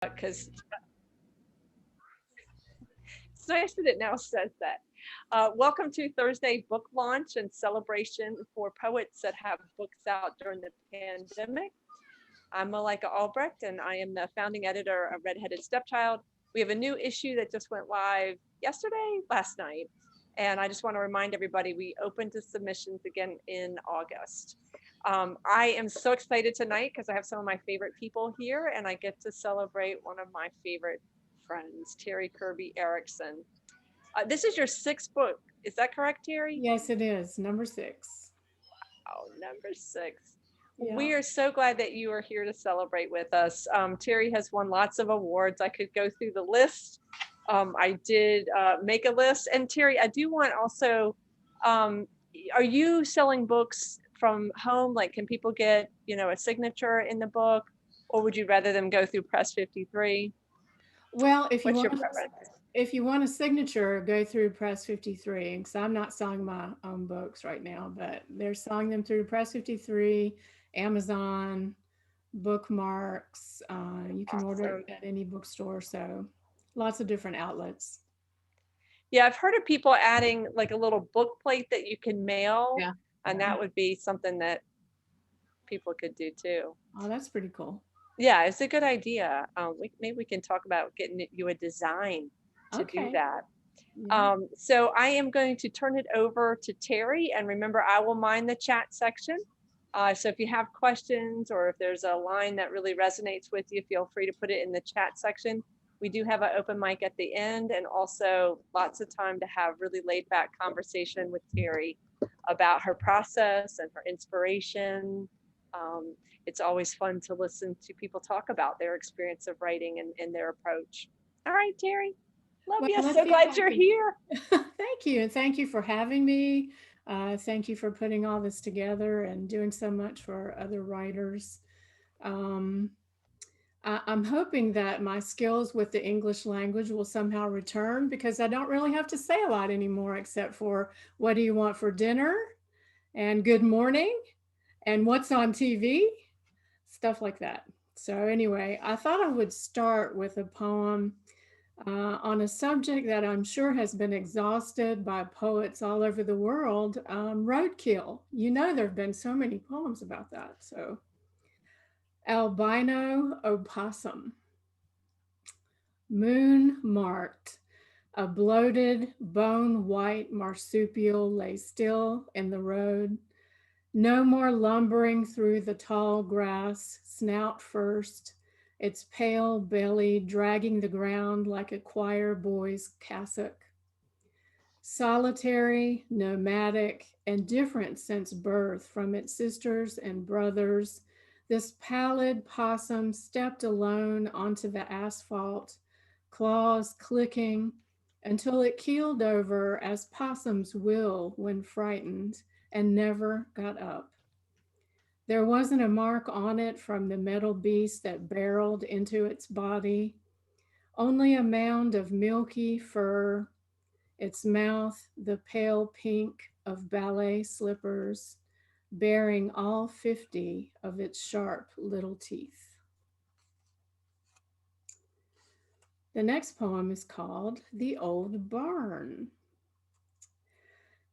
because it's nice that it now says that. Welcome to Thursday book launch and celebration for poets that have books out during the pandemic. I'm Malika Albrecht, and I am the founding editor of Redheaded Stepchild. We have a new issue that just went live last night. And I just want to remind everybody we open to submissions again in August. I am so excited tonight because I have some of my favorite people here, and I get to celebrate one of my favorite friends, Terri Kirby Erickson. This is your sixth book. Is that correct, Terri? Yes, it is. Number 6. Oh, number 6. Yeah. We are so glad that you are here to celebrate with us. Terri has won lots of awards. I could go through the list. I did make a list. And Terri, I do want also, are you selling books from home? Like, can people get, a signature in the book? Or would you rather them go through Press 53? Well, What's your preference? if you want a signature, go through Press 53 because I'm not selling my own books right now, but they're selling them through Press 53, Amazon, Bookmarks. You can order it Awesome. at any bookstore. So lots of different outlets. Yeah, I've heard of people adding like a little book plate that you can mail, Yeah. and that would be something that people could do too. Oh, that's pretty cool. Yeah, it's a good idea. Maybe we can talk about getting you a design to do Okay. that. Yeah. So I am going to turn it over to Terri, and remember, I will mind the chat section. So if you have questions or if there's a line that really resonates with you, feel free to put it in the chat section. We do have an open mic at the end, and also lots of time to have really laid back conversation with Terri about her process and her inspiration. Um, it's always fun to listen to people talk about their experience of writing and their approach. All right, Terri, love Well, you. let's So see if glad I you're can. here. Thank you. And thank you for having me. Thank you for putting all this together and doing so much for other writers. Um, I'm hoping that my skills with the English language will somehow return because I don't really have to say a lot anymore except for what do you want for dinner and good morning and what's on TV, stuff like that. So, anyway, I thought I would start with a poem on a subject that I'm sure has been exhausted by poets all over the world, roadkill. You know, there have been so many poems about that. So, albino opossum, moon marked, a bloated, bone white marsupial lay still in the road. No more lumbering through the tall grass, snout first, its pale belly dragging the ground like a choir boy's cassock. Solitary, nomadic, and different since birth from its sisters and brothers, this pallid possum stepped alone onto the asphalt, claws clicking, until it keeled over as possums will when frightened, and never got up. There wasn't a mark on it from the metal beast that barreled into its body, only a mound of milky fur, its mouth the pale pink of ballet slippers, bearing all 50 of its sharp little teeth. The next poem is called The Old Barn.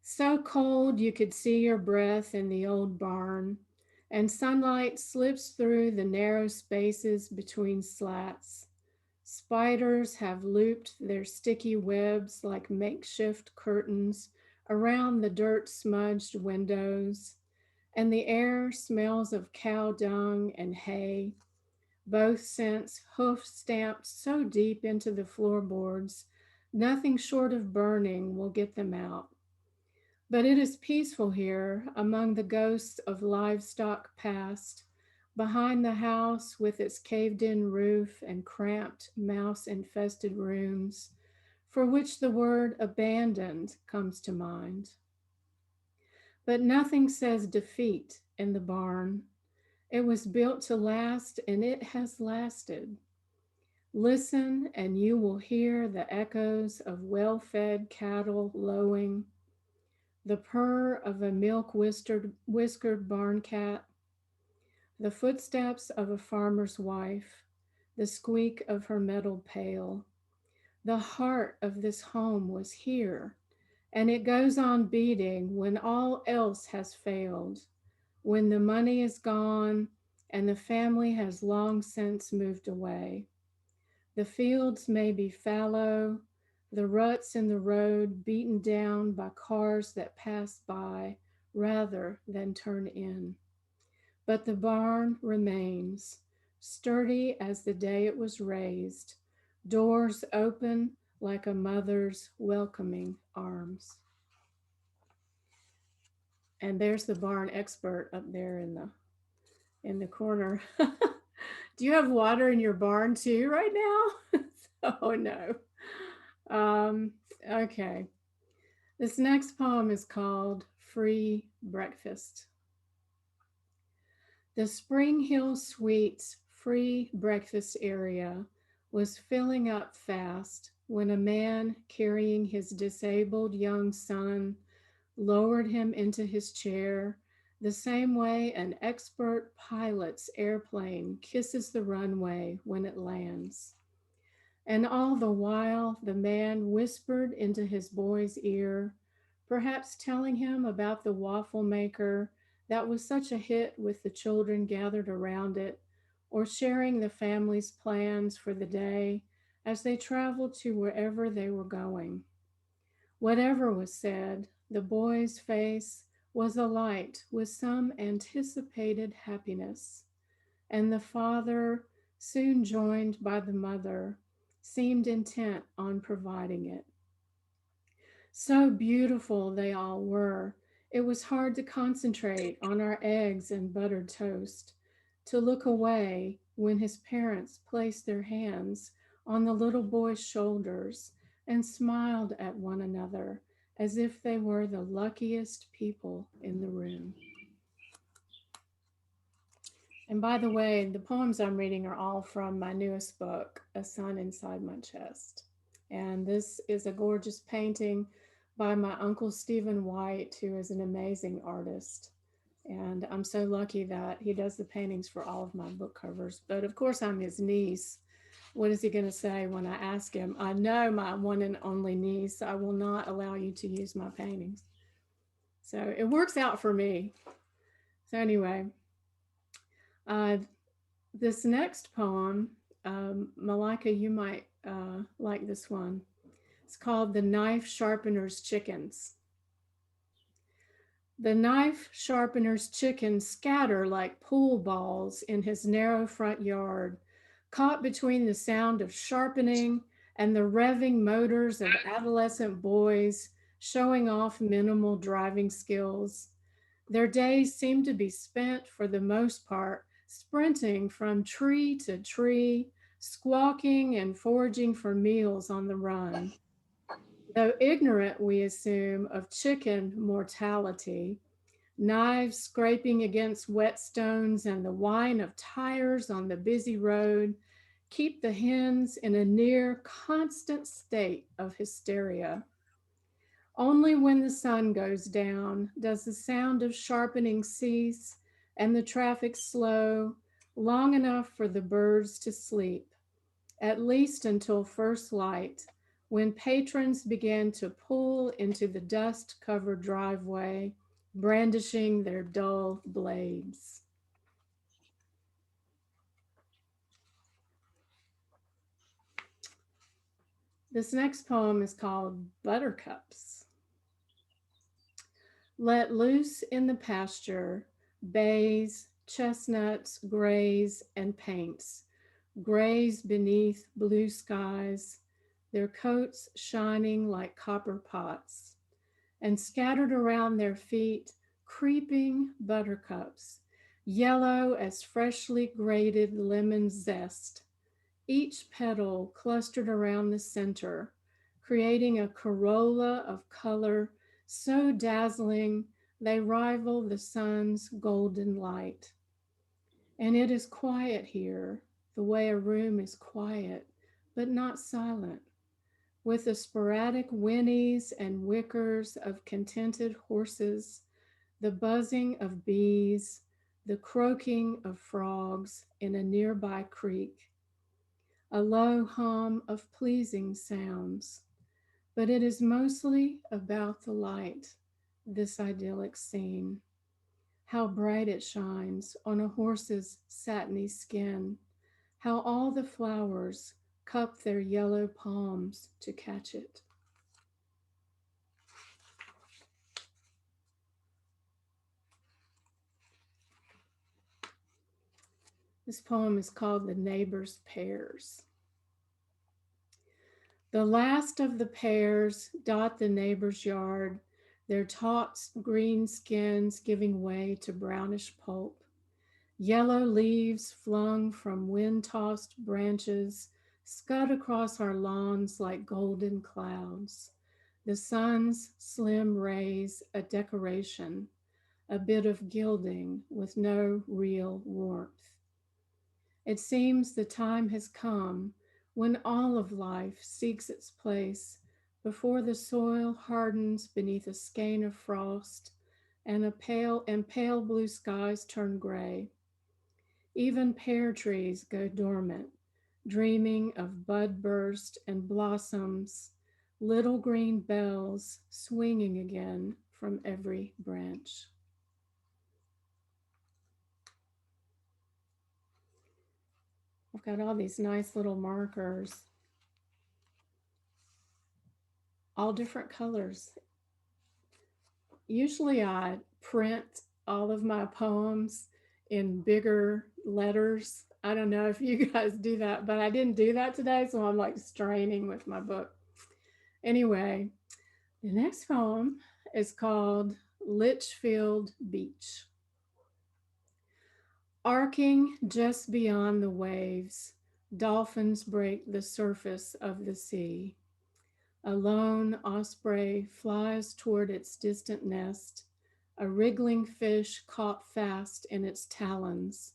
So cold you could see your breath in the old barn, and sunlight slips through the narrow spaces between slats. Spiders have looped their sticky webs like makeshift curtains around the dirt smudged windows, and the air smells of cow dung and hay, both scents hoof stamped so deep into the floorboards, nothing short of burning will get them out. But it is peaceful here among the ghosts of livestock past, behind the house with its caved in roof and cramped, mouse infested rooms, for which the word abandoned comes to mind. But nothing says defeat in the barn. It was built to last and it has lasted. Listen, and you will hear the echoes of well fed cattle lowing, the purr of a whiskered barn cat, the footsteps of a farmer's wife, the squeak of her metal pail. The heart of this home was here, and it goes on beating when all else has failed, when the money is gone and the family has long since moved away. The fields may be fallow, the ruts in the road beaten down by cars that pass by rather than turn in. But the barn remains, sturdy as the day it was raised, doors open like a mother's welcoming arms. And there's the barn expert up there in the corner. Do you have water in your barn too right now? Oh no. Um, okay. This next poem is called Free Breakfast. The Spring Hill Suites free breakfast area was filling up fast when a man carrying his disabled young son lowered him into his chair the same way an expert pilot's airplane kisses the runway when it lands. And all the while, the man whispered into his boy's ear, perhaps telling him about the waffle maker that was such a hit with the children gathered around it, or sharing the family's plans for the day as they traveled to wherever they were going. Whatever was said, the boy's face was alight with some anticipated happiness, and the father, soon joined by the mother, seemed intent on providing it. So beautiful they all were, it was hard to concentrate on our eggs and buttered toast, to look away when his parents placed their hands on the little boy's shoulders and smiled at one another as if they were the luckiest people in the room. And by the way, the poems I'm reading are all from my newest book, A Sun Inside My Chest. And this is a gorgeous painting by my uncle Stephen White, who is an amazing artist. And I'm so lucky that he does the paintings for all of my book covers. But of course, I'm his niece. What is he going to say when I ask him? I know, my one and only niece, I will not allow you to use my paintings. So it works out for me. So, anyway, uh, this next poem, Malika, you might like this one. It's called The Knife Sharpener's Chickens. The knife sharpener's chickens scatter like pool balls in his narrow front yard, caught between the sound of sharpening and the revving motors of adolescent boys showing off minimal driving skills. Their days seem to be spent, for the most part, sprinting from tree to tree, squawking and foraging for meals on the run. Though ignorant, we assume, of chicken mortality, knives scraping against whetstones and the whine of tires on the busy road keep the hens in a near constant state of hysteria. Only when the sun goes down does the sound of sharpening cease and the traffic slow long enough for the birds to sleep, at least until first light, when patrons began to pull into the dust-covered driveway, brandishing their dull blades. This next poem is called Buttercups. Let loose in the pasture, bays, chestnuts, grays, and paints, grays beneath blue skies, their coats shining like copper pots, and scattered around their feet, creeping buttercups, yellow as freshly grated lemon zest, each petal clustered around the center, creating a corolla of color so dazzling they rival the sun's golden light. And it is quiet here, the way a room is quiet, but not silent, with the sporadic whinnies and wickers of contented horses, the buzzing of bees, the croaking of frogs in a nearby creek. a low hum of pleasing sounds. But it is mostly about the light, this idyllic scene. How bright it shines on a horse's satiny skin, how all the flowers cup their yellow palms to catch it. This poem is called The Neighbor's Pears. The last of the pears dot the neighbor's yard, their taut green skins giving way to brownish pulp. Yellow leaves flung from wind-tossed branches scud across our lawns like golden clouds. The sun's slim rays a decoration, a bit of gilding with no real warmth. It seems the time has come when all of life seeks its place before the soil hardens beneath a skein of frost and pale blue skies turn gray. Even pear trees go dormant, dreaming of bud burst and blossoms, little green bells swinging again from every branch. I've got all these nice little markers, all different colors. Usually I print all of my poems in bigger letters. I don't know if you guys do that, but I didn't do that today, so I'm like straining with my book. Anyway, the next poem is called Litchfield Beach. Arcing just beyond the waves, dolphins break the surface of the sea. A lone osprey flies toward its distant nest, a wriggling fish caught fast in its talons,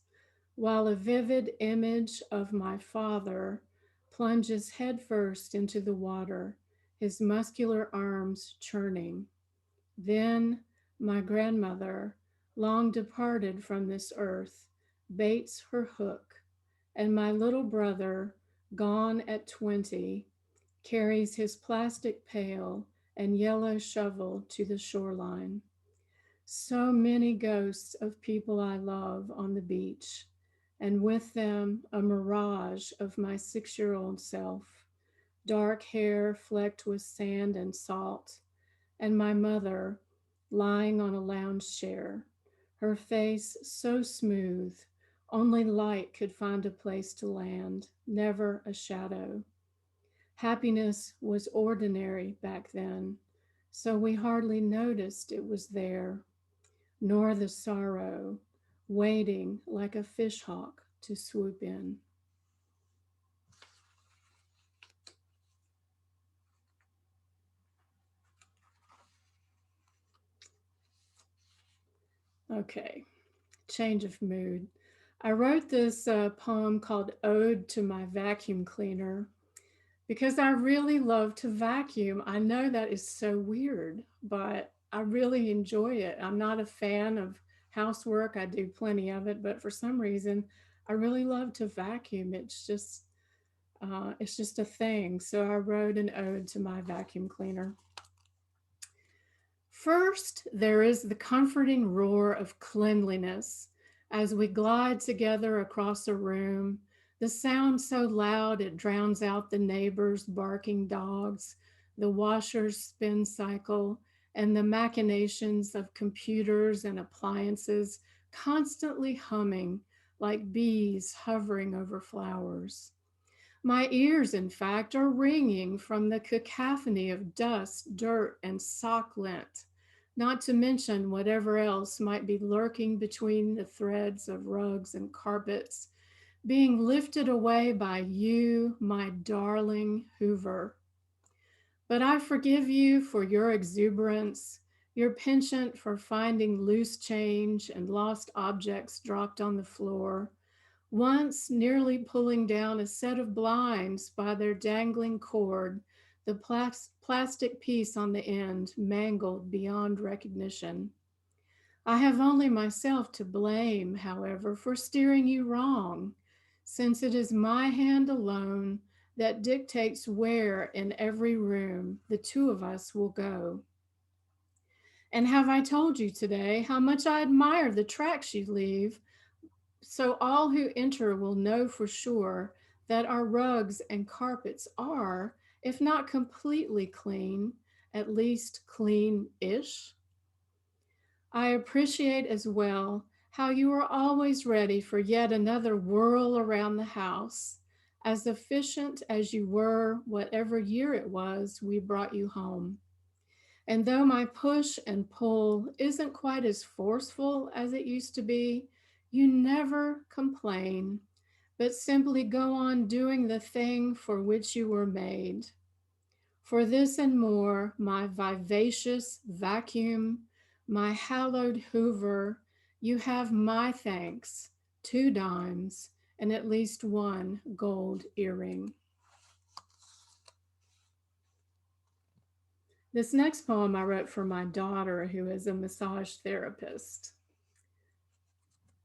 while a vivid image of my father plunges headfirst into the water, his muscular arms churning. Then my grandmother, long departed from this earth, baits her hook, and my little brother, gone at 20, carries his plastic pail and yellow shovel to the shoreline. So many ghosts of people I love on the beach, and with them a mirage of my 6-year-old self, dark hair flecked with sand and salt, and my mother lying on a lounge chair, her face so smooth, only light could find a place to land, never a shadow. Happiness was ordinary back then, so we hardly noticed it was there, nor the sorrow, waiting like a fishhawk to swoop in. Okay, change of mood. I wrote this poem called Ode to My Vacuum Cleaner because I really love to vacuum. I know that is so weird, but I really enjoy it. I'm not a fan of housework. I do plenty of it, but for some reason, I really love to vacuum. It's just a thing. So I wrote an ode to my vacuum cleaner. First, there is the comforting roar of cleanliness as we glide together across a room, the sound so loud it drowns out the neighbors' barking dogs, the washer's spin cycle, and the machinations of computers and appliances constantly humming like bees hovering over flowers. My ears, in fact, are ringing from the cacophony of dust, dirt, and sock lint, not to mention whatever else might be lurking between the threads of rugs and carpets, being lifted away by you, my darling Hoover. But I forgive you for your exuberance, your penchant for finding loose change and lost objects dropped on the floor, once nearly pulling down a set of blinds by their dangling cord, the plastic piece on the end mangled beyond recognition. I have only myself to blame, however, for steering you wrong. since it is my hand alone that dictates where in every room the two of us will go. And have I told you today how much I admire the tracks you leave, so all who enter will know for sure that our rugs and carpets are, if not completely clean, at least clean ish? I appreciate as well how you are always ready for yet another whirl around the house, as efficient as you were whatever year it was we brought you home. And though my push and pull isn't quite as forceful as it used to be, you never complain, but simply go on doing the thing for which you were made. For this and more, my vivacious vacuum, my hallowed Hoover, you have my thanks, 2 dimes, and at least one gold earring. This next poem I wrote for my daughter, who is a massage therapist.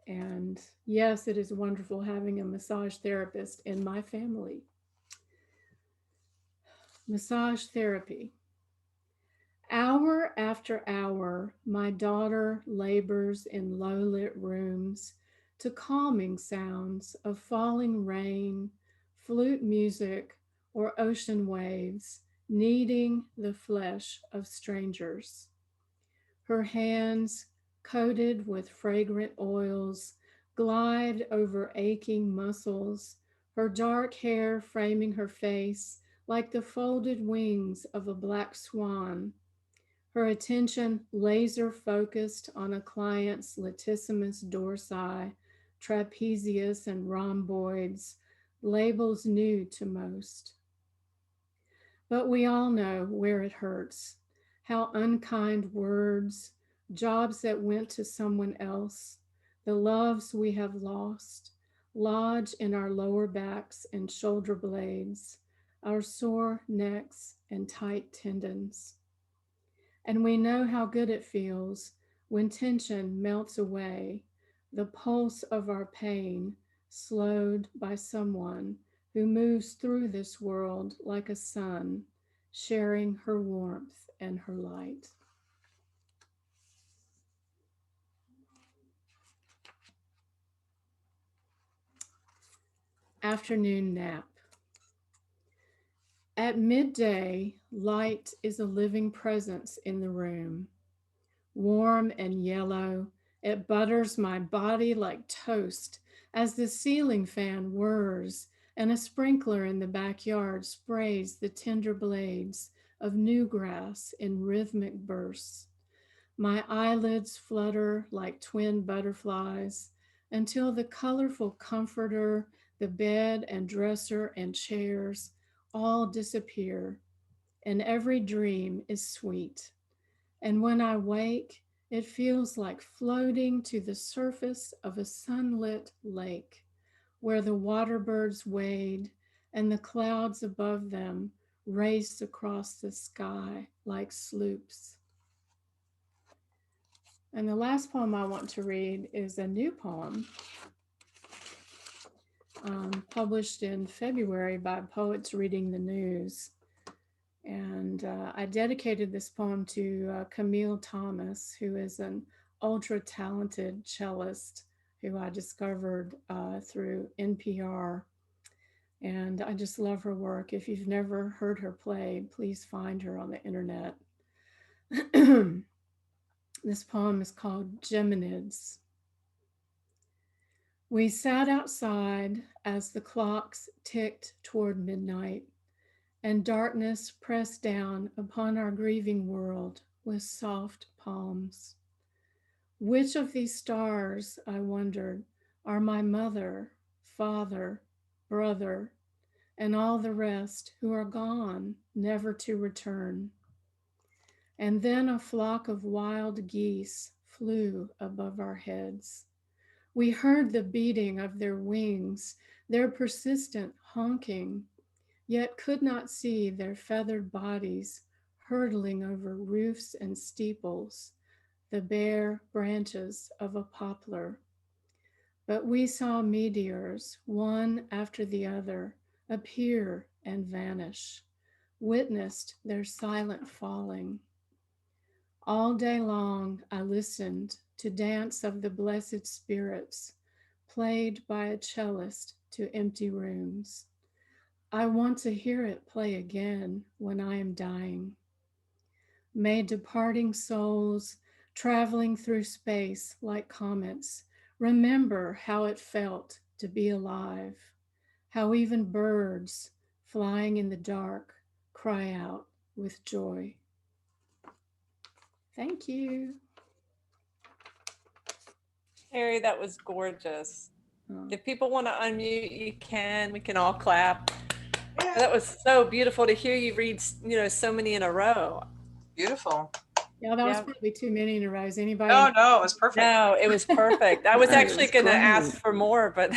And yes, it is wonderful having a massage therapist in my family. Massage therapy. Hour after hour, my daughter labors in low lit rooms to calming sounds of falling rain, flute music, or ocean waves kneading the flesh of strangers. Her hands, coated with fragrant oils, glide over aching muscles, her dark hair framing her face like the folded wings of a black swan, her attention laser focused on a client's latissimus dorsi, trapezius, and rhomboids, labels new to most. But we all know where it hurts, how unkind words, jobs that went to someone else, the loves we have lost, lodge in our lower backs and shoulder blades, our sore necks and tight tendons. And we know how good it feels when tension melts away, the pulse of our pain slowed by someone who moves through this world like a sun, sharing her warmth and her light. Afternoon nap. At midday, light is a living presence in the room. Warm and yellow, it butters my body like toast as the ceiling fan whirs and a sprinkler in the backyard sprays the tender blades of new grass in rhythmic bursts. My eyelids flutter like twin butterflies until the colorful comforter, the bed and dresser and chairs all disappear, and every dream is sweet. And when I wake, it feels like floating to the surface of a sunlit lake where the water birds wade and the clouds above them race across the sky like sloops. And the last poem I want to read is a new poem published in February by Poets Reading the News. And I dedicated this poem to Camille Thomas, who is an ultra talented cellist who I discovered through NPR. And I just love her work. If you've never heard her play, please find her on the internet. This poem is called Geminids. We sat outside as the clocks ticked toward midnight, and darkness pressed down upon our grieving world with soft palms. Which of these stars, I wondered, are my mother, father, brother, and all the rest who are gone, never to return? And then a flock of wild geese flew above our heads. We heard the beating of their wings, their persistent honking, yet could not see their feathered bodies hurtling over roofs and steeples, the bare branches of a poplar. But we saw meteors, one after the other, appear and vanish, witnessed their silent falling. All day long I listened to dance of the blessed spirits, played by a cellist to empty rooms. I want to hear it play again when I am dying. May departing souls, traveling through space like comets, remember how it felt to be alive, how even birds flying in the dark cry out with joy. Thank you. Terry, that was gorgeous. Oh. If people want to unmute, you can. We can all clap. That was so beautiful to hear you read, so many in a row. Beautiful. Yeah, that was probably too many in a row. Is anybody? No, it was perfect. No, it was perfect. I was actually going to ask for more, but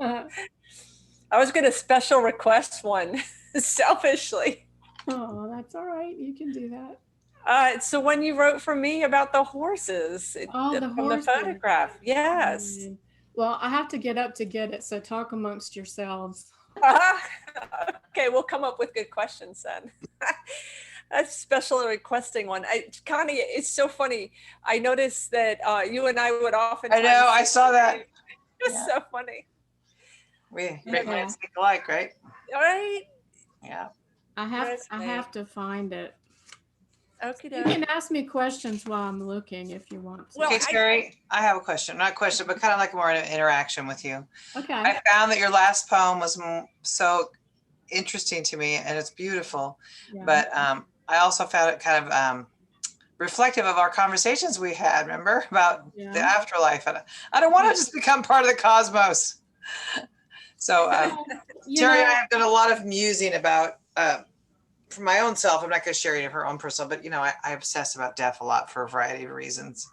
I was going to special request one selfishly. Oh, that's all right. You can do that. So when you wrote for me about the horses, the photograph, yes. Well, I have to get up to get it, so talk amongst yourselves. Okay, we'll come up with good questions then. A special requesting one. Connie, it's so funny. I noticed that you and I would often. I know, I saw that. It was so funny. We great minds think alike, right? Right? Yeah. I have to find it. Okay. You can ask me questions while I'm looking if you want to. Well, okay, Terri, I have a question. Not a question, but kind of like more interaction with you. Okay. I found that your last poem was so interesting to me, and it's beautiful. Yeah. But I also found it kind of reflective of our conversations we had, remember, about the afterlife. And I don't want to just become part of the cosmos. So Terri and I have done a lot of musing about, for my own self, I'm not going to share any of her own personal, but, I obsess about death a lot for a variety of reasons.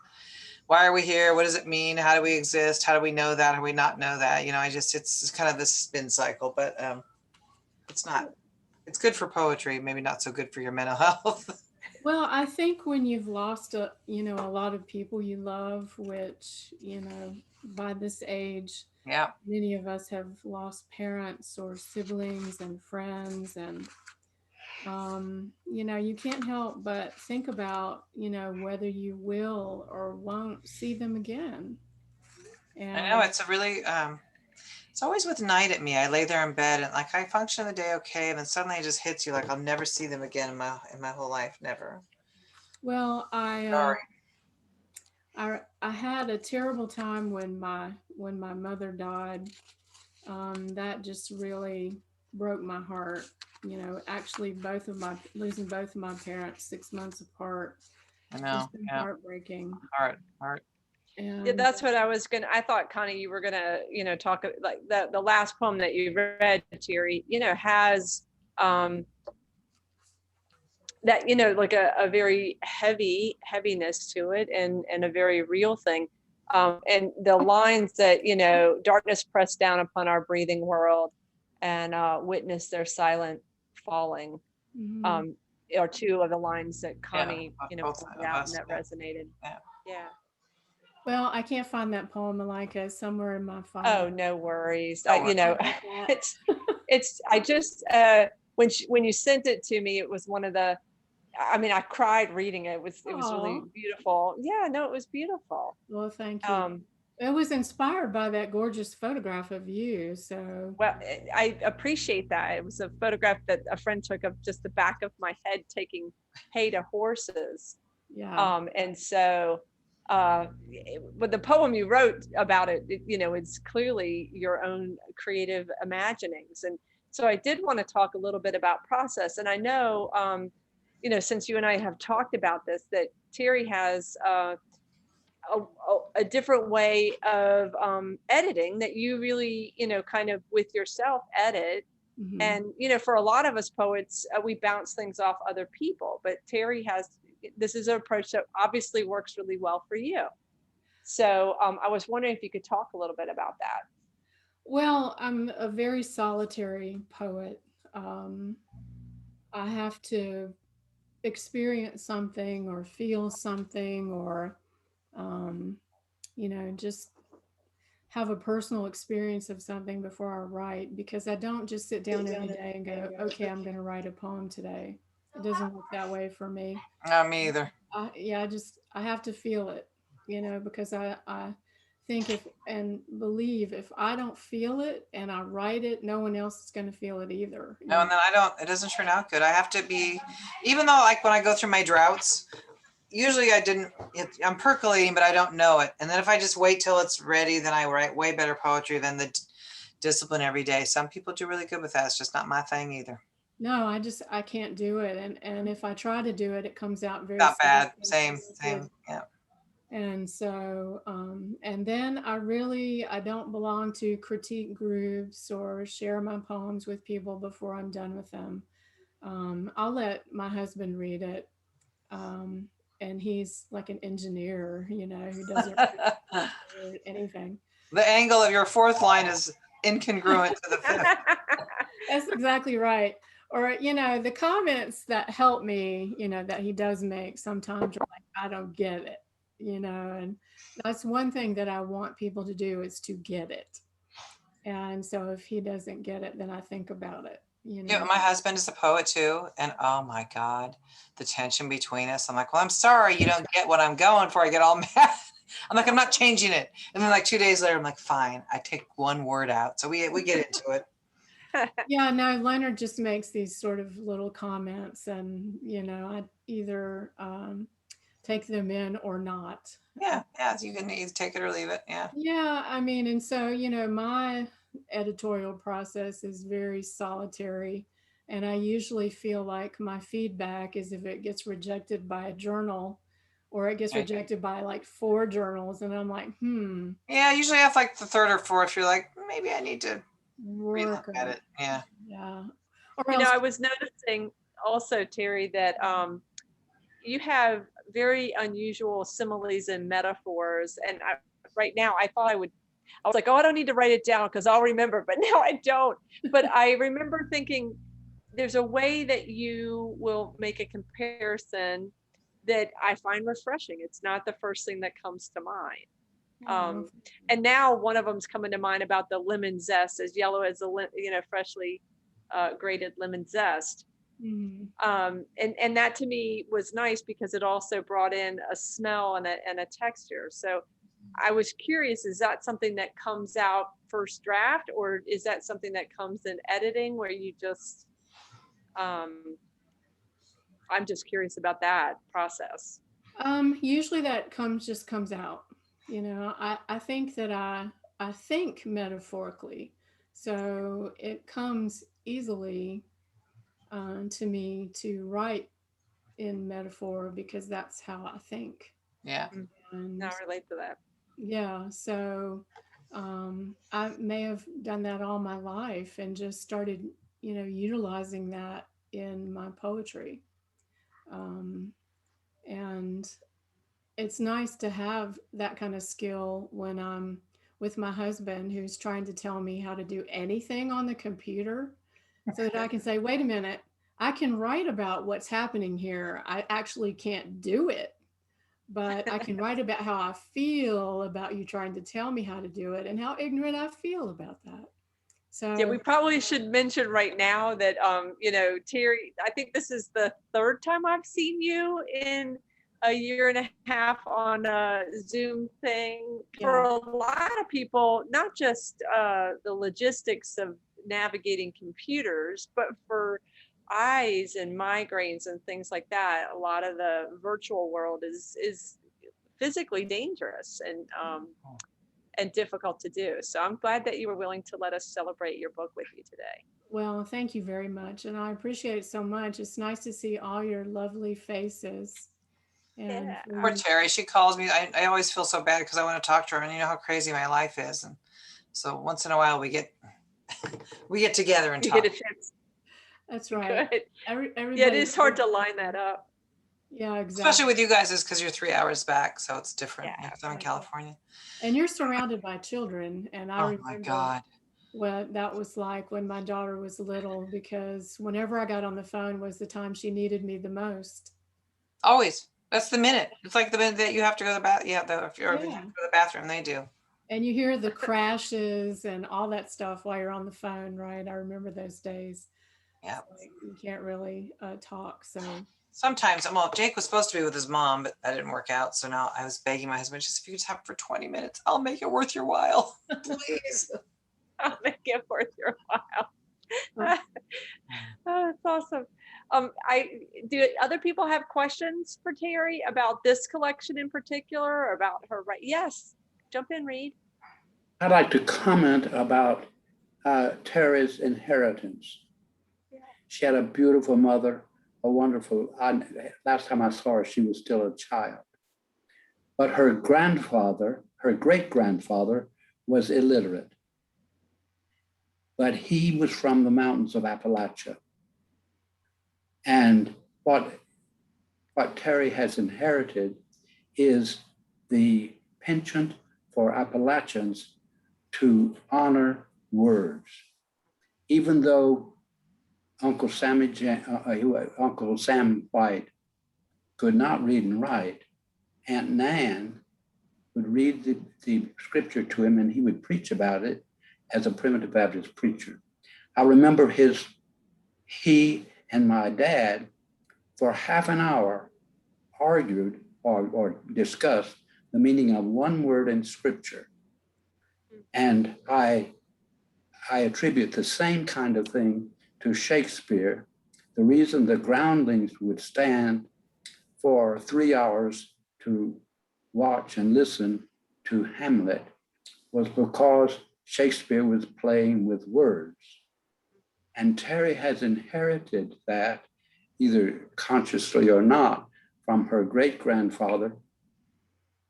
Why are we here? What does it mean? How do we exist? How do we know that? How do we not know that? It's kind of this spin cycle, but it's good for poetry, maybe not so good for your mental health. Well, I think when you've lost a lot of people you love, which, by this age, many of us have lost parents or siblings and friends, and you can't help but think about, whether you will or won't see them again. And I know it's a really, it's always with night at me. I lay there in bed and I function the day okay, and then suddenly it just hits you like I'll never see them again in my whole life, never. Well, I had a terrible time when my mother died. That just really broke my heart. Actually, losing both of my parents 6 months apart. I know. Heartbreaking. Heart. Yeah, that's what I thought, Connie, you were gonna, talk like the last poem that you read, Terri, has that, like a very heaviness to it and a very real thing. And the lines that, darkness pressed down upon our breathing world and witness their silent falling, are two of the lines that Connie, pointed out and that resonated. Yeah. Well, I can't find that poem, Malika, somewhere in my file. Oh, no worries. It's I just when you sent it to me, it was one of the. I cried reading it. It was really beautiful. Yeah, no, it was beautiful. Well, thank you. It was inspired by that gorgeous photograph of you. So well, I appreciate that. It was a photograph that a friend took of just the back of my head taking hay to horses. Yeah. And so. But the poem you wrote about it, it's clearly your own creative imaginings. And so I did want to talk a little bit about process. And I know, since you and I have talked about this, that Terri has a different way of editing that you really, kind of with yourself edit. Mm-hmm. And, for a lot of us poets, we bounce things off other people, but Terri this is an approach that obviously works really well for you. So I was wondering if you could talk a little bit about that. Well, I'm a very solitary poet. I have to experience something or feel something or, just have a personal experience of something before I write, because I don't just sit down every day and go, okay, I'm going to write a poem today. It doesn't work that way for me. No, me either. I have to feel it, because I think and believe if I don't feel it and I write it, no one else is going to feel it either. No, and then it doesn't turn out good. I have to be, even though like when I go through my droughts, usually I'm percolating, but I don't know it. And then if I just wait till it's ready, then I write way better poetry than the discipline every day. Some people do really good with that. It's just not my thing either. No, I can't do it. And if I try to do it, it comes out very Not bad. soft. Same. Yeah. And so, and then I don't belong to critique groups or share my poems with people before I'm done with them. I'll let my husband read it. And he's like an engineer, who doesn't read anything. The angle of your fourth line is incongruent to the fifth. That's exactly right. Or, the comments that help me, that he does make sometimes are like, I don't get it, and that's one thing that I want people to do is to get it. And so if he doesn't get it, then I think about it. Yeah, my husband is a poet too. And oh my God, the tension between us. I'm like, well, I'm sorry you don't get what I'm going for. I get all mad. I'm like, I'm not changing it. And then like 2 days later, I'm like, fine, I take one word out. So we get into it. Yeah, no, Leonard just makes these sort of little comments and, I either take them in or not. Yeah, you can either take it or leave it. Yeah. Yeah, I mean, and so, my editorial process is very solitary. And I usually feel like my feedback is if it gets rejected by a journal or it gets rejected by like 4 journals. And I'm like, Yeah, usually after like the 3rd or 4th, you're like, maybe I need to work at it. Yeah. Yeah. Or I was noticing also, Terri, that you have very unusual similes and metaphors. And right now I was like, oh, I don't need to write it down because I'll remember, but now I don't. But I remember thinking there's a way that you will make a comparison that I find refreshing. It's not the first thing that comes to mind. And now one of them's coming to mind about the lemon zest, as yellow as a freshly grated lemon zest. And that to me was nice because it also brought in a smell and a texture. So I was curious, is that something that comes out first draft, or is that something that comes in editing where you just I'm just curious about that process. Usually that just comes out. I think that I think metaphorically, so it comes easily to me to write in metaphor because that's how I think. Yeah. And I relate to that. Yeah. So I may have done that all my life and just started, utilizing that in my poetry. And it's nice to have that kind of skill when I'm with my husband who's trying to tell me how to do anything on the computer so that I can say, wait a minute, I can write about what's happening here. I actually can't do it, but I can write about how I feel about you trying to tell me how to do it and how ignorant I feel about that. So yeah, we probably should mention right now that, Terri, I think this is the 3rd time I've seen you in a year and a half on a Zoom thing. For a lot of people, not just the logistics of navigating computers, but for eyes and migraines and things like that, a lot of the virtual world is physically dangerous and difficult to do. So I'm glad that you were willing to let us celebrate your book with you today. Well, thank you very much. And I appreciate it so much. It's nice to see all your lovely faces. And poor Terri, she calls me. I always feel so bad because I want to talk to her, and you know how crazy my life is. And so once in a while we get together and talk. Get a chance. That's right. Yeah, it is hard to line that up. Yeah, exactly. Especially with you guys, is because you're 3 hours back, so it's different. Yeah, I'm in California. And you're surrounded by children, and I remember my God, what that was like when my daughter was little, because whenever I got on the phone was the time she needed me the most. Always. That's the minute. It's like the minute that you have to go to the bathroom. Yeah, if you go to the bathroom, they do. And you hear the crashes and all that stuff while you're on the phone, right? I remember those days. Yeah. Like you can't really talk. So Sometimes, well, Jake was supposed to be with his mom, but that didn't work out. So now I was begging my husband, just if you just have it for 20 minutes, I'll make it worth your while. Please. I'll make it worth your while. Oh, that's awesome. Do other people have questions for Terri about this collection in particular, or about her? Right? Yes, jump in, Reed. I'd like to comment about Terri's inheritance. Yeah. She had a beautiful mother, a wonderful, last time I saw her, she was still a child. But her grandfather, her great-grandfather, was illiterate. But he was from the mountains of Appalachia. And what Terri has inherited is the penchant for Appalachians to honor words. Even though Uncle Sam White could not read and write, Aunt Nan would read the scripture to him and he would preach about it as a primitive Baptist preacher. I remember he and my dad for half an hour argued or discussed the meaning of one word in scripture. And I attribute the same kind of thing to Shakespeare. The reason the groundlings would stand for 3 hours to watch and listen to Hamlet was because Shakespeare was playing with words. And Terri has inherited that, either consciously or not, from her great-grandfather,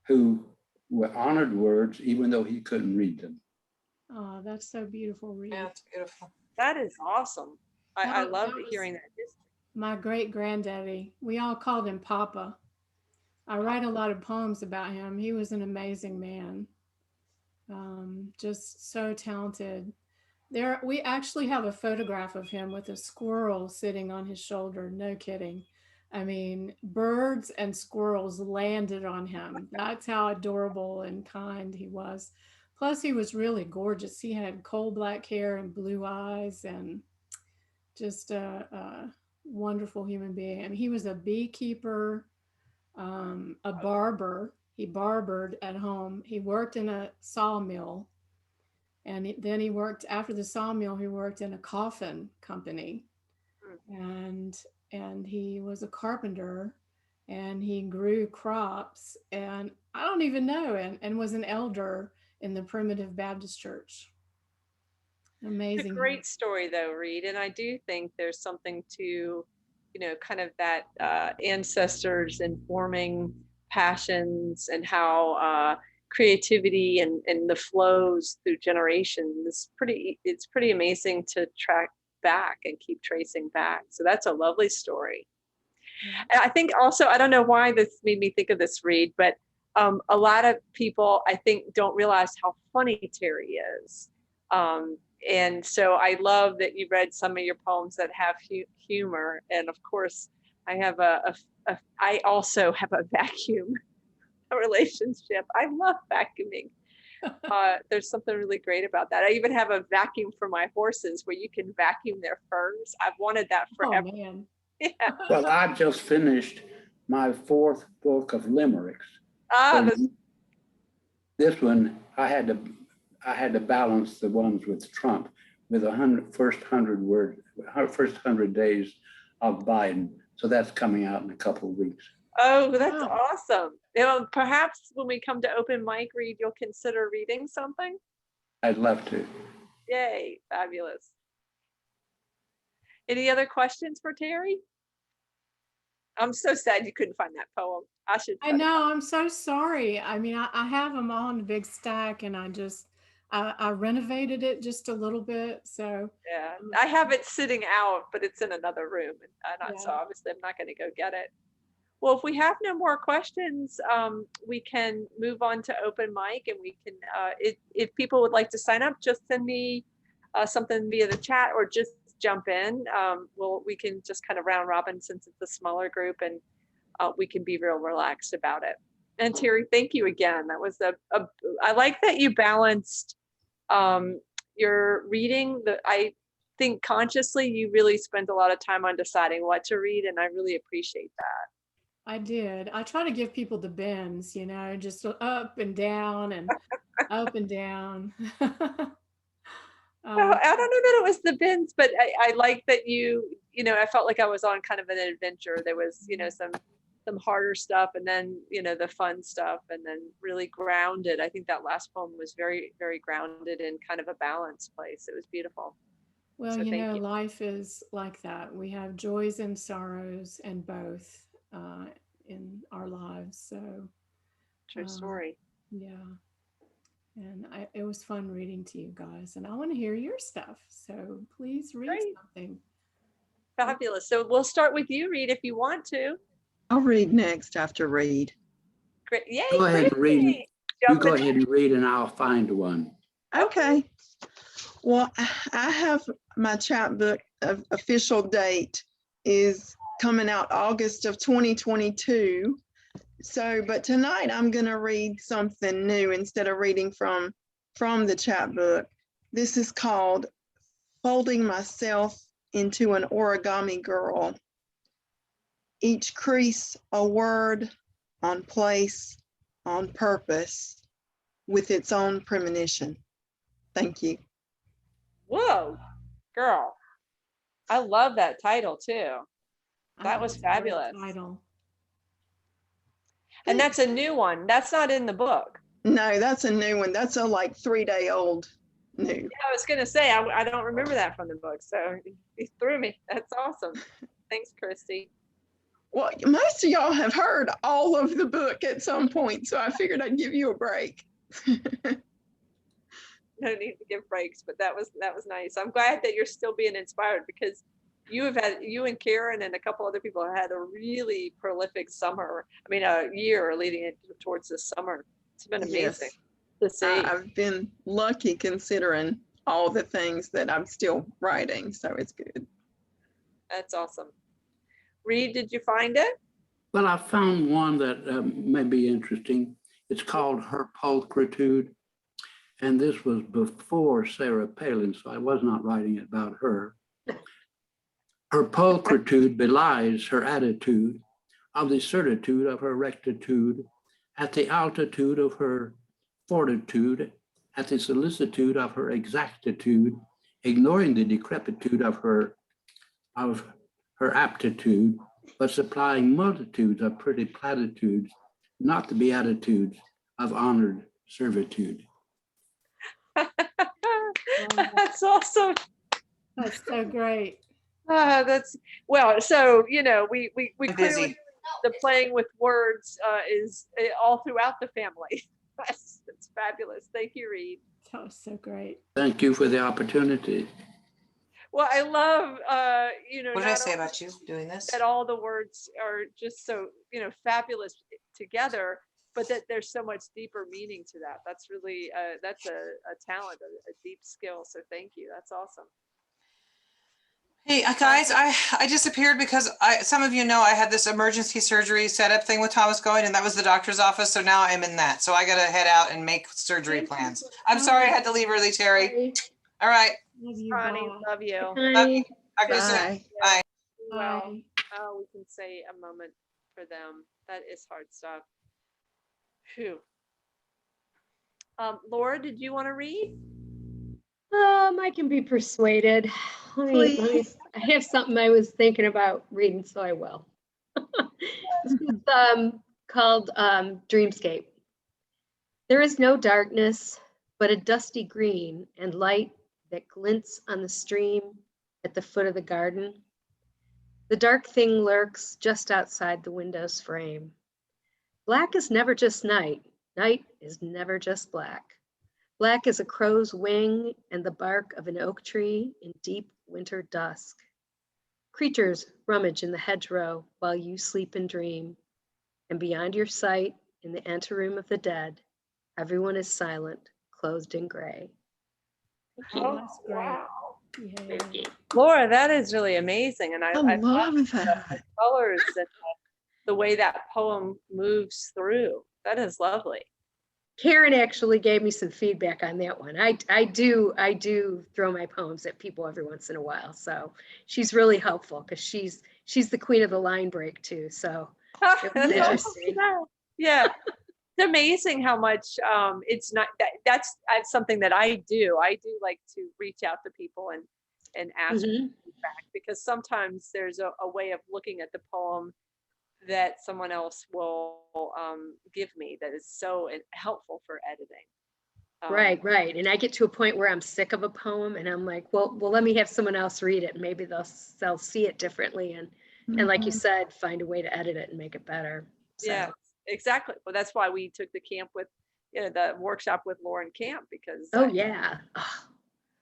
who honored words even though he couldn't read them. oh, that's so beautiful, Reed. Yeah, it's beautiful. That is awesome. I That love was hearing that history. My great granddaddy. We all called him Papa. I write a lot of poems about him. He was an amazing man. Just so talented. We actually have a photograph of him with a squirrel sitting on his shoulder. No kidding. I mean, birds and squirrels landed on him. That's how adorable and kind he was. Plus, he was really gorgeous. He had coal black hair and blue eyes, and just a wonderful human being. I mean, he was a beekeeper, a barber. He barbered at home. He worked in a sawmill. And then he worked, after the sawmill, he worked in a coffin company. And he was a carpenter, and he grew crops, and I don't even know, and was an elder in the Primitive Baptist Church. Amazing. It's a great story though, Reed. And I do think there's something to, kind of that ancestors informing passions, and how creativity and the flows through generations. It's pretty amazing to track back and keep tracing back. So that's a lovely story. And I think also, I don't know why this made me think of this, Reed, but a lot of people, I think, don't realize how funny Terri is. And so I love that you read some of your poems that have humor. And of course, I also have a vacuum relationship. I love vacuuming. There's something really great about that. I even have a vacuum for my horses where you can vacuum their furs. I've wanted that forever. Oh, man. Yeah. Well, I just finished my 4th book of limericks. So this one, I had to balance the ones with Trump with first 100 days of Biden. So that's coming out in a couple of weeks. Oh, that's awesome. Perhaps when we come to open mic, Reed, you'll consider reading something? I'd love to. Yay, fabulous. Any other questions for Terri? I'm so sad you couldn't find that poem. I know, I'm so sorry. I mean, I have them all in a big stack, and I renovated it just a little bit. So yeah, I have it sitting out, but it's in another room, and so obviously I'm not going to go get it. Well, if we have no more questions, we can move on to open mic, and we can, if people would like to sign up, just send me something via the chat, or just jump in. We can just kind of round robin since it's a smaller group, and we can be real relaxed about it. And Terri, thank you again. That was I like that you balanced your reading. I think consciously you really spent a lot of time on deciding what to read, and I really appreciate that. I did. I try to give people the bends, just up and down and up and down. Well, I don't know that it was the bins, but I like that I felt like I was on kind of an adventure. There was, some harder stuff, and then, the fun stuff, and then really grounded. I think that last poem was very, very grounded in kind of a balanced place. It was beautiful. Well, So thank you. life is like that. We have joys and sorrows and both in our lives. So True story. Yeah. And it was fun reading to you guys, and I want to hear your stuff. So please read something. Fabulous. So we'll start with you, Reed, if you want to. I'll read next after Reed. Great. Yay. Go ahead and read. You go Jumping ahead and read, and I'll find one. Okay. Well, I have my chapbook official date is coming out August of 2022. So, but tonight I'm going to read something new instead of reading from the chapbook. This is called Folding Myself into an Origami Girl. Each crease a word, on place, on purpose, with its own premonition. Thank you. Whoa, girl. I love that title too. That was fabulous. Title. And that's a new one. That's not in the book. No, that's a new one. That's a like 3-day-old new. Yeah, I was going to say, I don't remember that from the book. So you threw me. That's awesome. Thanks, Christy. Well, most of y'all have heard all of the book at some point, so I figured I'd give you a break. No need to give breaks, but that was nice. I'm glad that you're still being inspired, because you and Karen and a couple other people have had a really prolific summer. I mean, a year leading it towards this summer. It's been amazing to see. I've been lucky considering all the things that I'm still writing, so it's good. That's awesome. Reed, did you find it? Well, I found one that may be interesting. It's called Her Pulchritude. And this was before Sarah Palin, so I was not writing about her. Her pulchritude belies her attitude of the certitude of her rectitude, at the altitude of her fortitude, at the solicitude of her exactitude, ignoring the decrepitude of her aptitude, but supplying multitudes of pretty platitudes, not the beatitudes of honored servitude. That's awesome. That's so great. So we clearly, the playing with words is all throughout the family. That's fabulous. Thank you, Reed. That was so great. Thank you for the opportunity. Well, I love What did I say about you doing this? that all the words are just so fabulous together, but that there's so much deeper meaning to that. That's really that's a talent, a deep skill. So thank you. That's awesome. Hey guys, I disappeared because some of you know I had this emergency surgery setup thing with Thomas going, and that was the doctor's office. So now I'm in that. So I got to head out and make surgery plans. I'm sorry I had to leave early, Terri. All right. Love you. Ronnie, love you. Love you. Talk to you soon. Bye. Well, we can say a moment for them. That is hard stuff. Phew. Laura, did you want to read? I can be persuaded. I have something I was thinking about reading, so I will. This is called Dreamscape. There is no darkness, but a dusty green and light that glints on the stream at the foot of the garden. The dark thing lurks just outside the window's frame. Black is never just night. Night is never just black. Black is a crow's wing and the bark of an oak tree in deep winter dusk. Creatures rummage in the hedgerow while you sleep and dream. And beyond your sight, in the anteroom of the dead, everyone is silent, clothed in gray. Oh, That's great. wow. Yeah. Laura, that is really amazing. And I love love that. the colors and the way that poem moves through. That is lovely. Karen actually gave me some feedback on that one. I do throw my poems at people every once in a while. So she's really helpful because she's the queen of the line break too. So it was interesting. Yeah. It's amazing how much it's not that's something that I do. I do like to reach out to people and ask for feedback, because sometimes there's a way of looking at the poem that someone else will give me that is so helpful for editing. Right. And I get to a point where I'm sick of a poem and I'm like, well, let me have someone else read it. And maybe they'll see it differently. And like you said, find a way to edit it and make it better. So. Yeah, exactly. Well, that's why we took the camp with, the workshop with Lauren Camp, because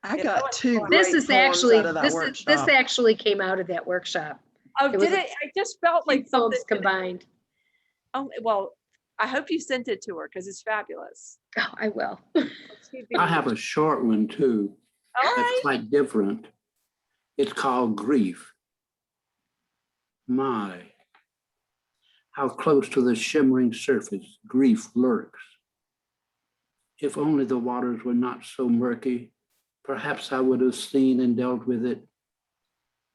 I got two great this is poems actually out of that workshop. this actually came out of that workshop. Oh, did it? I just felt like something combined. Oh, well, I hope you sent it to her because it's fabulous. Oh, I will. I have a short one too. That's quite different. It's called Grief. My, how close to the shimmering surface grief lurks. If only the waters were not so murky, perhaps I would have seen and dealt with it,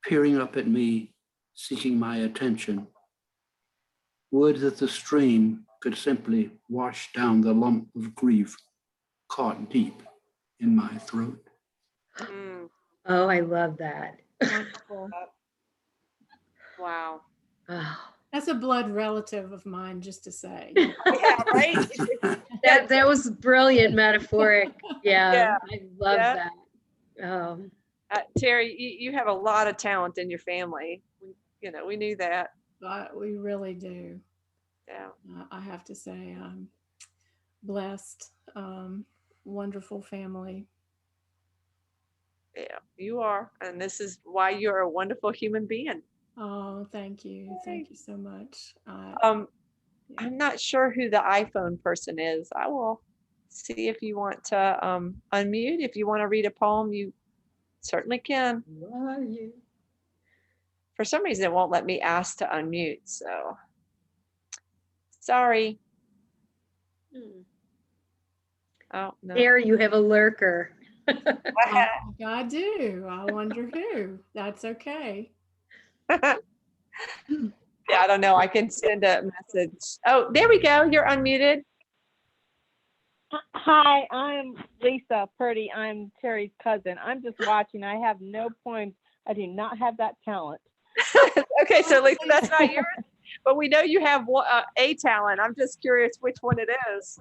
peering up at me, seeking my attention. Would that the stream could simply wash down the lump of grief caught deep in my throat. Oh, I love that. Wonderful. Wow. Oh. That's a blood relative of mine, just to say. Yeah, right? that was brilliant, metaphoric. Yeah. I love that. Terri, you have a lot of talent in your family. We knew that. But we really do. Yeah. I have to say, I'm blessed, wonderful family. Yeah, you are. And this is why you're a wonderful human being. Oh, thank you. Thank you so much. I'm not sure who the iPhone person is. I will see if you want to unmute. If you want to read a poem, you certainly can. Who are you? For some reason, it won't let me ask to unmute. So sorry. Oh, no. There you have a lurker. I do. I wonder who. That's okay. Yeah, I don't know. I can send a message. Oh, there we go. You're unmuted. Hi, I'm Lisa Purdy. I'm Terry's cousin. I'm just watching. I have no poems. I do not have that talent. Okay, so Lisa, that's not yours, but we know you have a talent. I'm just curious which one it is.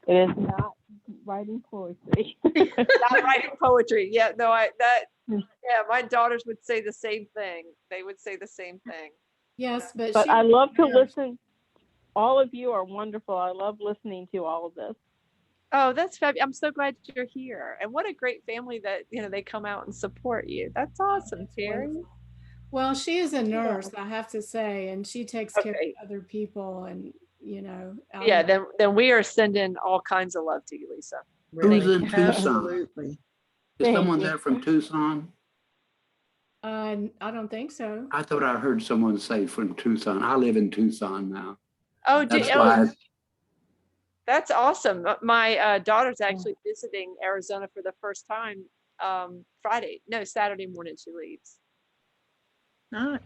It is not writing poetry. Not writing poetry. Yeah, no, my daughters would say the same thing. They would say the same thing. Yes, but I love to listen. All of you are wonderful. I love listening to all of this. Oh, that's fabulous. I'm so glad you're here. And what a great family that, they come out and support you. That's awesome, Terri. Well, she is a nurse, I have to say, and she takes care of other people, and yeah, then we are sending all kinds of love to you, Lisa. Who's in Tucson? Absolutely. Is someone there from Tucson? I don't think so. I thought I heard someone say from Tucson. I live in Tucson now. Oh, That's that's awesome. My daughter's actually visiting Arizona for the first time Saturday morning she leaves. Nice.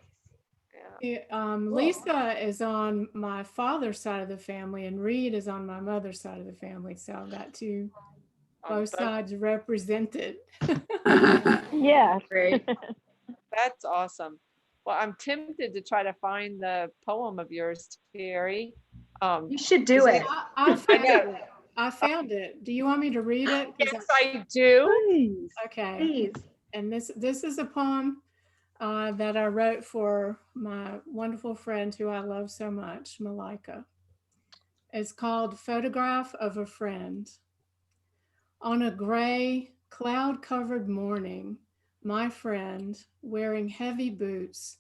Yeah. Lisa is on my father's side of the family, and Reed is on my mother's side of the family. So I've got both sides represented. Yeah, great. That's awesome. Well, I'm tempted to try to find the poem of yours, Terri. You should do it. I found it. Do you want me to read it? Yes, I do. Please. Okay. Please. And this is a poem that I wrote for my wonderful friend who I love so much, Malika. It's called Photograph of a Friend. On a gray, cloud-covered morning, my friend, wearing heavy boots,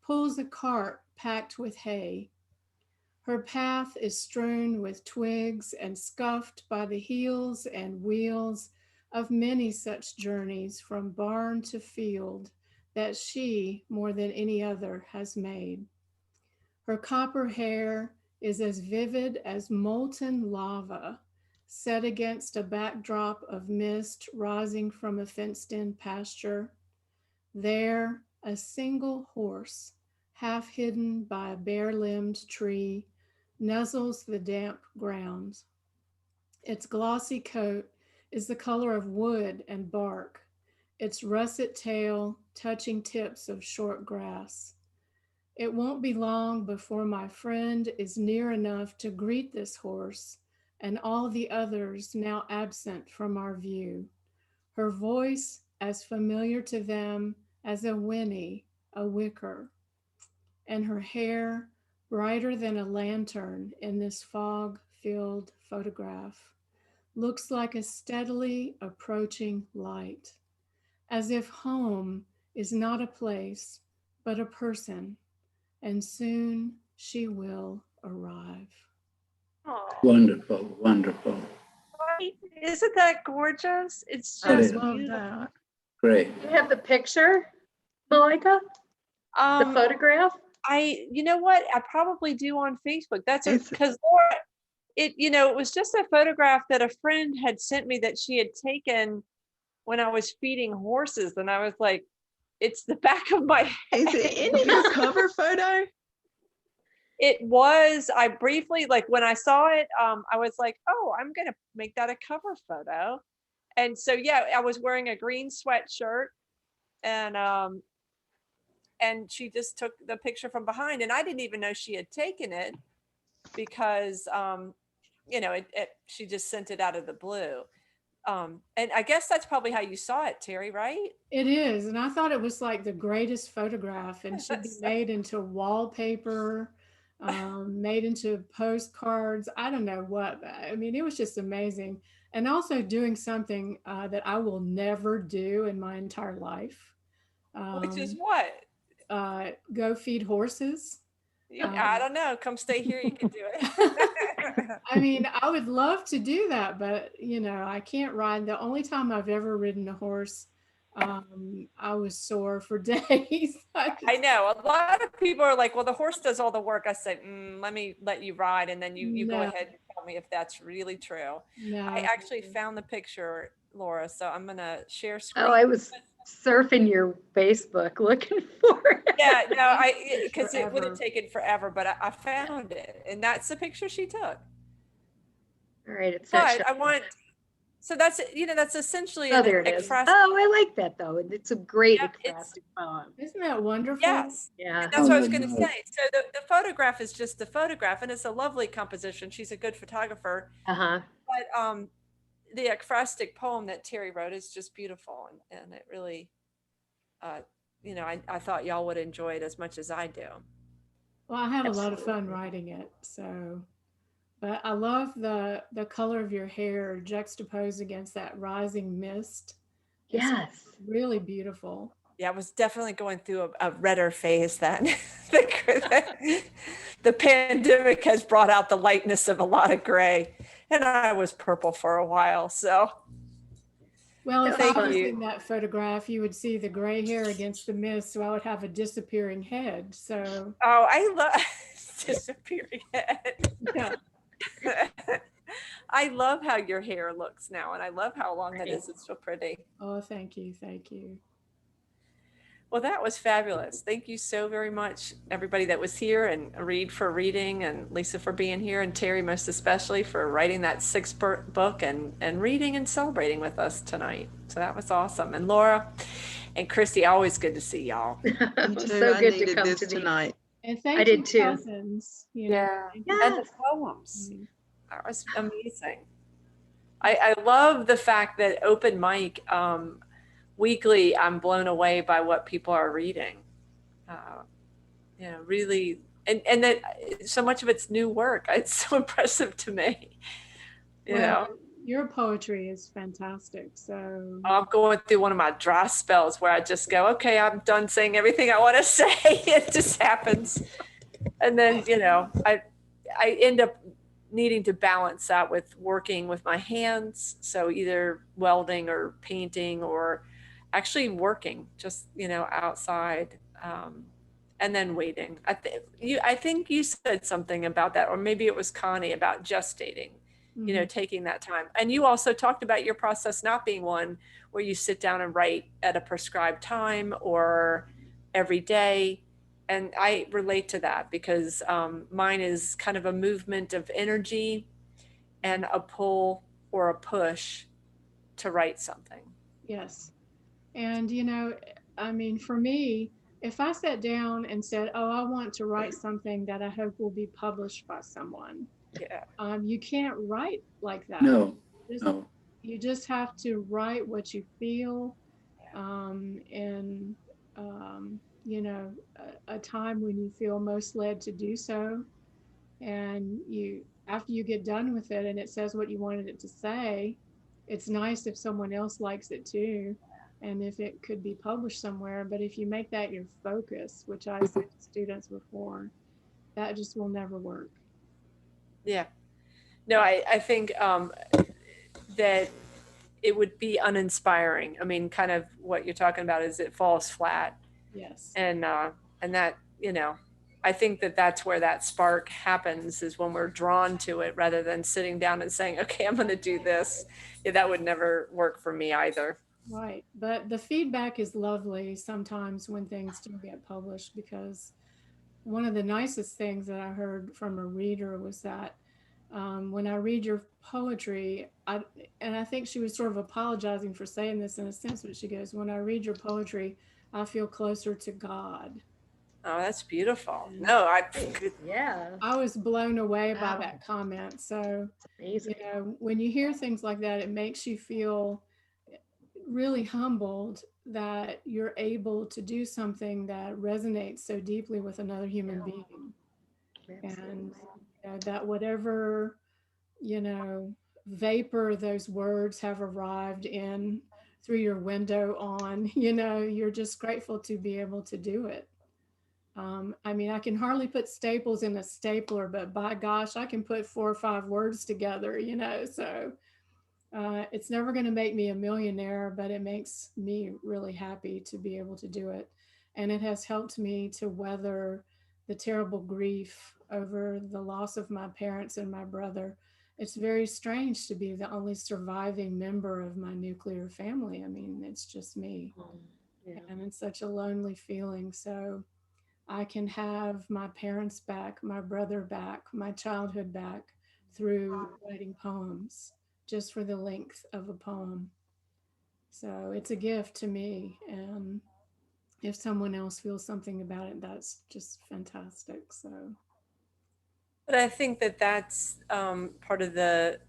pulls a cart packed with hay. Her path is strewn with twigs and scuffed by the heels and wheels of many such journeys from barn to field that she, more than any other, has made. Her copper hair is as vivid as molten lava set against a backdrop of mist rising from a fenced-in pasture. There, a single horse, half hidden by a bare-limbed tree, nuzzles the damp ground. Its glossy coat is the color of wood and bark, its russet tail touching tips of short grass. It won't be long before my friend is near enough to greet this horse and all the others now absent from our view. Her voice as familiar to them as a whinny, a wicker, and her hair brighter than a lantern in this fog-filled photograph, looks like a steadily approaching light, as if home is not a place, but a person, and soon she will arrive. Oh, Wonderful, wonderful. right. Isn't that gorgeous? It's I just love beautiful. that. Great. You have the picture, Malika? The photograph? You know what? I probably do on Facebook. That's It's- because Laura, it was just a photograph that a friend had sent me that she had taken when I was feeding horses. And I was like, it's the back of my head. Is it in your cover photo? It was, I briefly, like when I saw it, I was like, oh, I'm going to make that a cover photo. And so, yeah, I was wearing a green sweatshirt and she just took the picture from behind and I didn't even know she had taken it because, she just sent it out of the blue. And I guess that's probably how you saw it, Terri, right? It is, and I thought it was like the greatest photograph and should be made into wallpaper, made into postcards. I don't know what, I mean, it was just amazing. And also doing something that I will never do in my entire life. Which is what? Go feed horses. I don't know. Come stay here. You can do it. I mean, I would love to do that, but I can't ride. The only time I've ever ridden a horse, I was sore for days. I know a lot of people are like, well, the horse does all the work. I said, let me let you ride. And then you go ahead and tell me if that's really true. No. I actually found the picture, Laura. So I'm going to share screen. Oh, I was surfing your Facebook looking for it. Yeah, no, because it would have taken forever, but I found it. And that's the picture she took. All right. It's But so that's essentially Oh, there it is. Oh, I like that though. It's a great ekphrastic poem. Isn't that wonderful? Yes. Yeah. And that's what I was going to say. So the photograph is just the photograph and it's a lovely composition. She's a good photographer. Uh-huh. But the ekphrastic poem that Terri wrote is just beautiful. And it really, I thought y'all would enjoy it as much as I do. Well, I have a lot of fun writing it. So, but I love the color of your hair juxtaposed against that rising mist. Yes. It's really beautiful. Yeah, I was definitely going through a redder phase then. The pandemic has brought out the lightness of a lot of gray. And I was purple for a while, so. Well, if I was in that photograph, you would see the gray hair against the mist, so I would have a disappearing head. So. Oh, I love disappearing head. Yeah. I love how your hair looks now, and I love how long it is. It's so pretty. Oh, thank you, thank you. Well, that was fabulous. Thank you so very much, everybody that was here, and Reed for reading, and Lisa for being here, and Terri most especially for writing that 6th book and reading and celebrating with us tonight. So that was awesome. And Laura and Christy, always good to see y'all. It was so good to come to tonight. And thank I did too. Cousins, Yeah, Thank and the poems. That was amazing. I love the fact that open mic weekly, I'm blown away by what people are reading. Really, and that so much of it's new work. It's so impressive to me. You know, your poetry is fantastic. So I'm going through one of my dry spells where I just go, okay, I'm done saying everything I want to say. It just happens, and then I end up needing to balance that with working with my hands. So either welding or painting or actually working just, outside. and then waiting. I think you said something about that, or maybe it was Connie, about gestating, you know, taking that time. And you also talked about your process not being one where you sit down and write at a prescribed time or every day. And I relate to that because mine is kind of a movement of energy and a pull or a push to write something. Yes. And, you know, I mean, for me, if I sat down and said, oh, I want to write something that I hope will be published by someone, Yeah. You can't write like that. No, Just- no. You just have to write what you feel in, you know, a time when you feel most led to do so. And you, after you get done with it and it says what you wanted it to say, it's nice if someone else likes it too, and if it could be published somewhere. But if you make that your focus, which I said to students before, that just will never work. Yeah. No, I think that it would be uninspiring. I mean, kind of what you're talking about is it falls flat. Yes. And that, you know, I think that that's where that spark happens, is when we're drawn to it rather than sitting down and saying, okay, I'm going to do this. Yeah, that would never work for me either. Right. But the feedback is lovely sometimes when things do get published, because one of the nicest things that I heard from a reader was that when I read your poetry, and I think she was sort of apologizing for saying this in a sense, but she goes, when I read your poetry, I feel closer to God. Oh, that's beautiful. No, Yeah. I was blown away by Wow. that comment. So, Amazing. you know, when you hear things like that, it makes you feel really humbled that you're able to do something that resonates so deeply with another human being. And you know, that whatever, you know, vapor those words have arrived in through your window on, you know, you're just grateful to be able to do it. I mean, I can hardly put staples in a stapler, but by gosh, I can put 4 or 5 words together, you know, so it's never going to make me a millionaire, but it makes me really happy to be able to do it. And it has helped me to weather the terrible grief over the loss of my parents and my brother. It's very strange to be the only surviving member of my nuclear family. I mean, it's just me. Yeah. And it's such a lonely feeling. So I can have my parents back, my brother back, my childhood back through writing poems, just for the length of a poem. So it's a gift to me. And if someone else feels something about it, that's just fantastic. So, but I think that that's part of the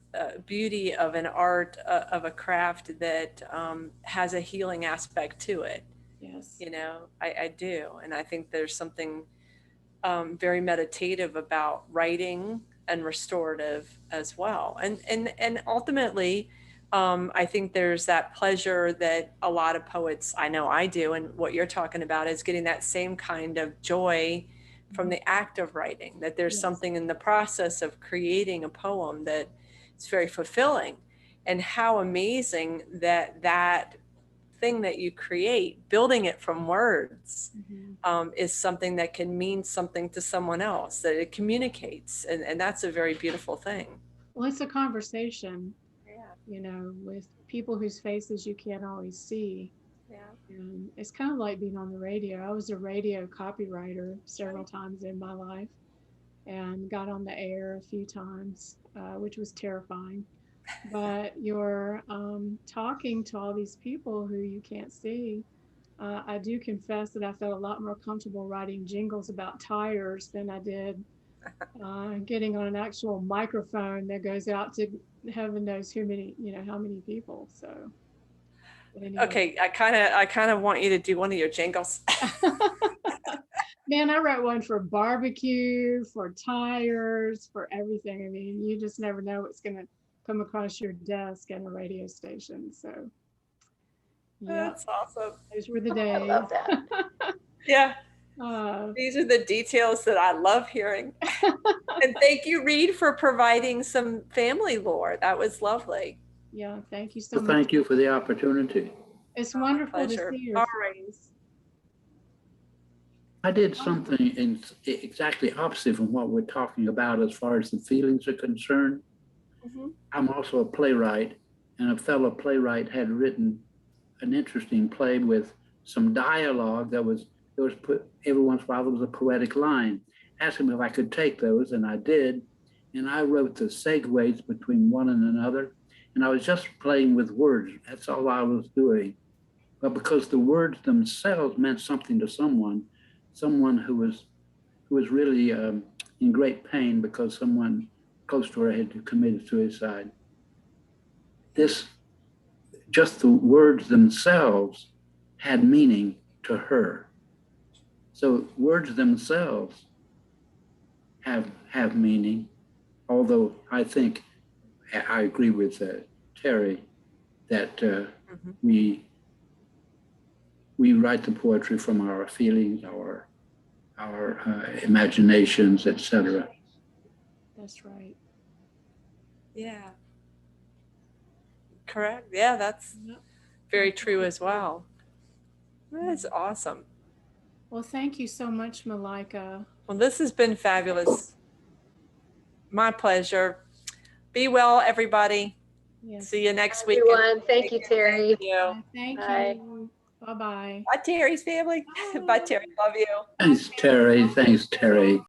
beauty of an art, of a craft that has a healing aspect to it. yes. You know, I do. And I think there's something very meditative about writing and restorative as well. And ultimately, I think there's that pleasure that a lot of poets, I know I do, and what you're talking about is getting that same kind of joy from the act of writing, that there's Yes. something in the process of creating a poem that is very fulfilling. And how amazing that that thing that you create, building it from words, is something that can mean something to someone else, that it communicates. And that's a very beautiful thing. Well, it's a conversation, Yeah. you know, with people whose faces you can't always see. Yeah. And it's kind of like being on the radio. I was a radio copywriter several times in my life and got on the air a few times, which was terrifying. But you're talking to all these people who you can't see. I do confess that I felt a lot more comfortable writing jingles about tires than I did getting on an actual microphone that goes out to heaven knows who many, you know, how many people. So. Anyway. Okay, I kind of want you to do one of your jingles. Man, I wrote one for barbecue, for tires, for everything. I mean, you just never know what's going to come across your desk at a radio station. So, yeah, That's awesome. those were the I days. love that. Yeah. These are the details that I love hearing. And thank you, Reed, for providing some family lore. That was lovely. Yeah, thank you so Well, much. thank you for the opportunity. It's wonderful to Pleasure. see your All right. face. I did something exactly opposite from what we're talking about as far as the feelings are concerned. I'm also a playwright, and a fellow playwright had written an interesting play with some dialogue that was put every once in a while. There was a poetic line. Asked him if I could take those, and I did. And I wrote the segues between one and another, and I was just playing with words. That's all I was doing. But because the words themselves meant something to someone who was really in great pain because someone close to her had committed suicide. Just the words themselves had meaning to her. So words themselves have meaning, although I think I agree with Terri that we write the poetry from our feelings, our imaginations, etc. That's right. Yeah. Correct. Yeah, that's very true as well. That's awesome. Well, thank you so much, Malika. Well, this has been fabulous. My pleasure. Be well, everybody. Yes. See you next week. Everyone, thank you, Terri. Thank you. Thank Bye. you. Bye-bye. Bye, Terry's family. Bye, Terry. Love you. Thanks, Terri. Thanks, Terri.